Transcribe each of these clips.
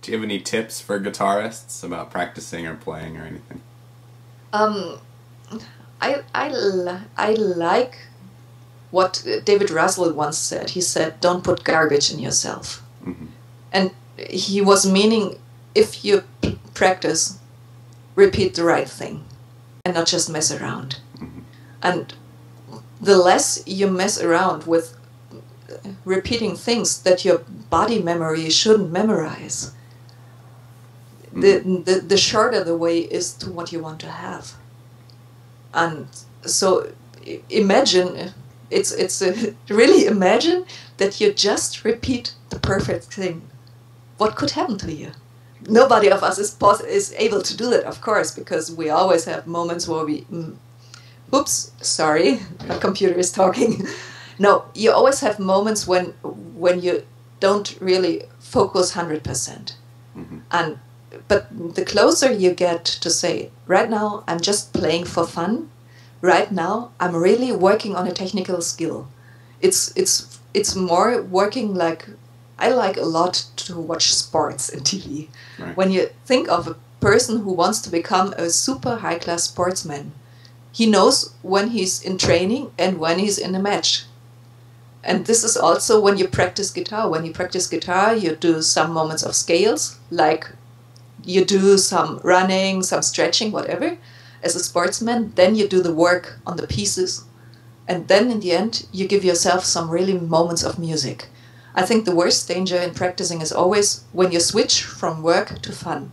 Do you have any tips for guitarists about practicing or playing or anything? I like what David Russell once said. He said, "Don't put garbage in yourself." Mm-hmm. And he was meaning, if you practice, repeat the right thing and not just mess around. Mm-hmm. And the less you mess around with repeating things that your body memory shouldn't memorize, the shorter the way is to what you want to have. And so imagine, really imagine that you just repeat the perfect thing. What could happen to you? Nobody of us is able to do that, of course, because we always have moments where we, oops, sorry, my computer is talking. No, you always have moments when you don't really focus 100%. Mm-hmm. But the closer you get to say, right now I'm just playing for fun, right now I'm really working on a technical skill. It's more working like, I like a lot to watch sports and TV. Right. When you think of a person who wants to become a super high-class sportsman, he knows when he's in training and when he's in a match. And this is also when you practice guitar. When you practice guitar, you do some moments of scales, like you do some running, some stretching, whatever, as a sportsman. Then you do the work on the pieces. And then in the end, you give yourself some really moments of music. I think the worst danger in practicing is always when you switch from work to fun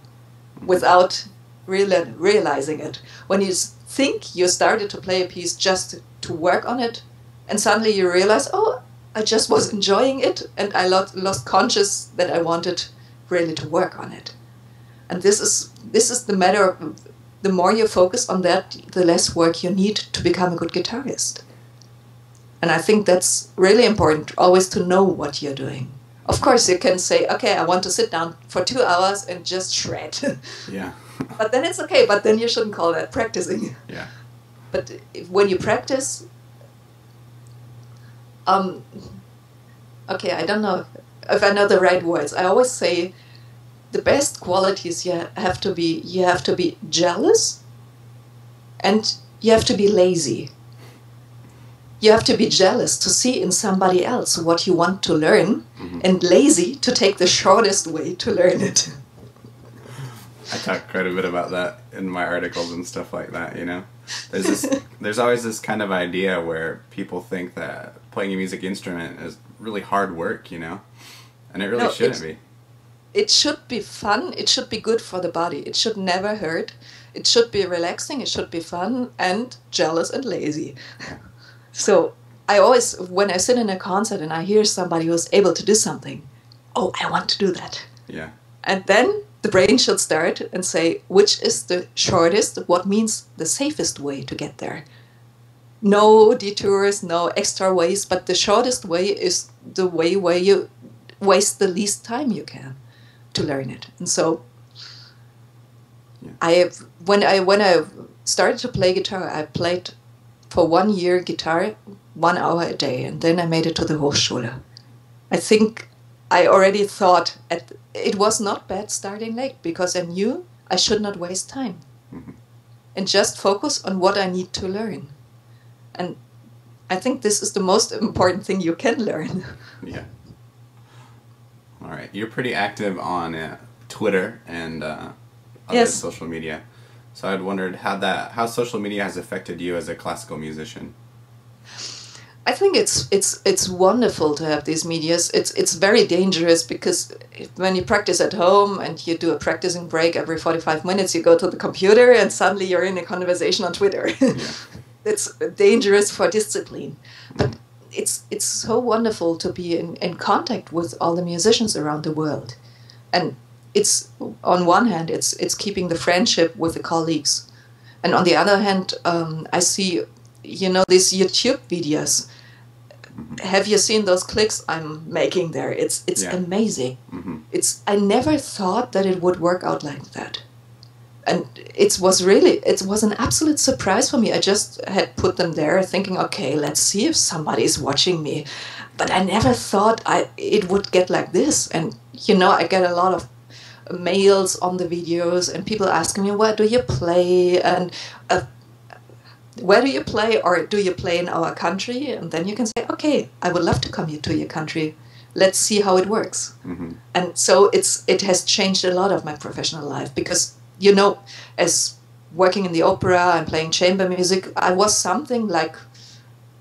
without realizing it. When you think you started to play a piece just to work on it, and suddenly you realize, oh, I just was enjoying it, and I lost conscious that I wanted really to work on it. And this is the matter of, the more you focus on that, the less work you need to become a good guitarist. And I think that's really important, always to know what you're doing. Of course, you can say, okay, I want to sit down for 2 hours and just shred. Yeah. But then it's okay, but then you shouldn't call that practicing. Yeah. But when you practice, okay, I don't know if I know the right words. I always say the best qualities you have to be jealous, and you have to be lazy. You have to be jealous to see in somebody else what you want to learn, mm-hmm. and lazy to take the shortest way to learn it. I talk quite a bit about that in my articles and stuff like that, you know. There's always this kind of idea where people think that playing a music instrument is really hard work, you know, and it really shouldn't be. It should be fun, it should be good for the body, it should never hurt, it should be relaxing, it should be fun, and jealous and lazy. So I always, when I sit in a concert and I hear somebody who's able to do something, oh, I want to do that. Yeah. And then the brain should start and say, which is the shortest, what means the safest way to get there. No detours, no extra ways, but the shortest way is the way where you waste the least time you can to learn it. And so yeah. When I started to play guitar, I played for 1 year guitar 1 hour a day, and then I made it to the Hochschule. I think I already thought it was not bad starting late, because I knew I should not waste time, mm-hmm. and just focus on what I need to learn. And I think this is the most important thing you can learn. Yeah. All right. You're pretty active on Twitter and other yes. social media. So I'd wondered how social media has affected you as a classical musician. I think it's wonderful to have these medias. It's very dangerous, because when you practice at home and you do a practicing break every 45 minutes, you go to the computer and suddenly you're in a conversation on Twitter. Yeah. It's dangerous for discipline. But it's so wonderful to be in contact with all the musicians around the world. And it's, on one hand, it's keeping the friendship with the colleagues. And on the other hand, I see, these YouTube videos. Have you seen those clicks I'm making there? It's yeah. amazing. Mm-hmm. I never thought that it would work out like that. And it was an absolute surprise for me. I just had put them there thinking, okay, let's see if somebody's watching me. But I never thought it would get like this. And, I get a lot of mails on the videos, and people asking me, where do you play, and where do you play, or do you play in our country? And then you can say, okay, I would love to come to your country. Let's see how it works. Mm-hmm. And so it has changed a lot of my professional life, because, you know, as working in the opera and playing chamber music, I was something like,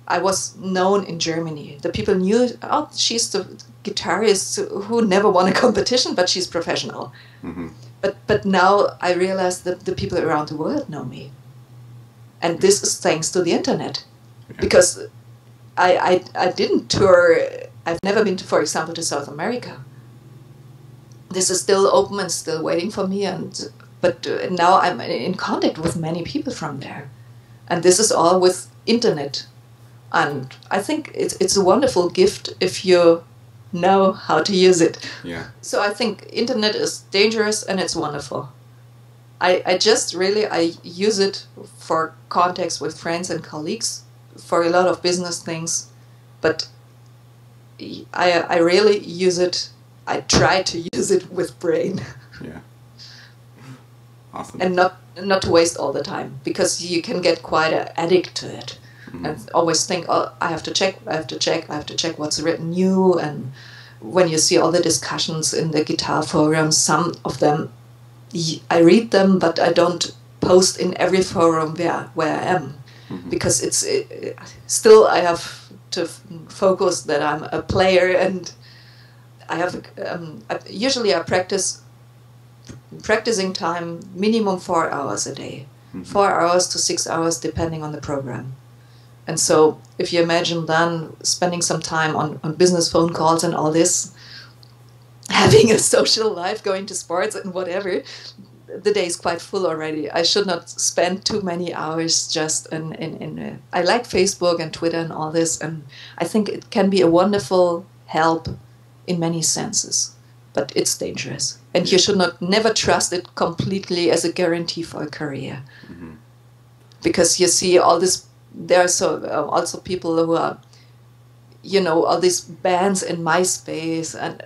I was known in Germany. The people knew, oh, she's the guitarist who never won a competition, but she's professional. Mm-hmm. But now I realize that the people around the world know me. And this is thanks to the internet. Yeah. Because I didn't tour, I've never been, for example, to South America. This is still open and still waiting for me, but now I'm in contact with many people from there. And this is all with internet. And I think it's a wonderful gift if you know how to use it. Yeah. So I think internet is dangerous and it's wonderful. I just really, I use it for contacts with friends and colleagues, for a lot of business things, but I really use it, I try to use it with brain. Yeah. Awesome. And not to waste all the time, because you can get quite an addict to it. Mm-hmm. And always think, oh, I have to check what's written new. And when you see all the discussions in the guitar forums, some of them, I read them, but I don't post in every forum where I am. Mm-hmm. Because still I have to focus that I'm a player, and I have, usually I practicing time minimum 4 hours a day. Mm-hmm. 4 hours to 6 hours depending on the program. And so if you imagine then spending some time on business phone calls and all this, having a social life, going to sports and whatever, the day is quite full already. I should not spend too many hours just in I like Facebook and Twitter and all this, and I think it can be a wonderful help in many senses, but it's dangerous. And you should never trust it completely as a guarantee for a career. Mm-hmm. Because you see all this, there are also people who are, you know, all these bands in MySpace, and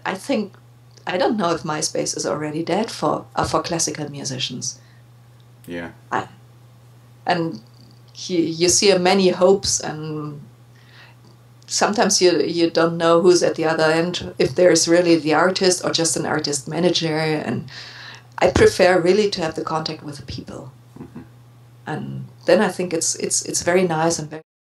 I don't know if MySpace is already dead for classical musicians. Yeah. And you see many hopes, and sometimes you don't know who's at the other end, if there's really the artist or just an artist manager. And I prefer really to have the contact with the people. Mm-hmm. And then I think it's very nice and very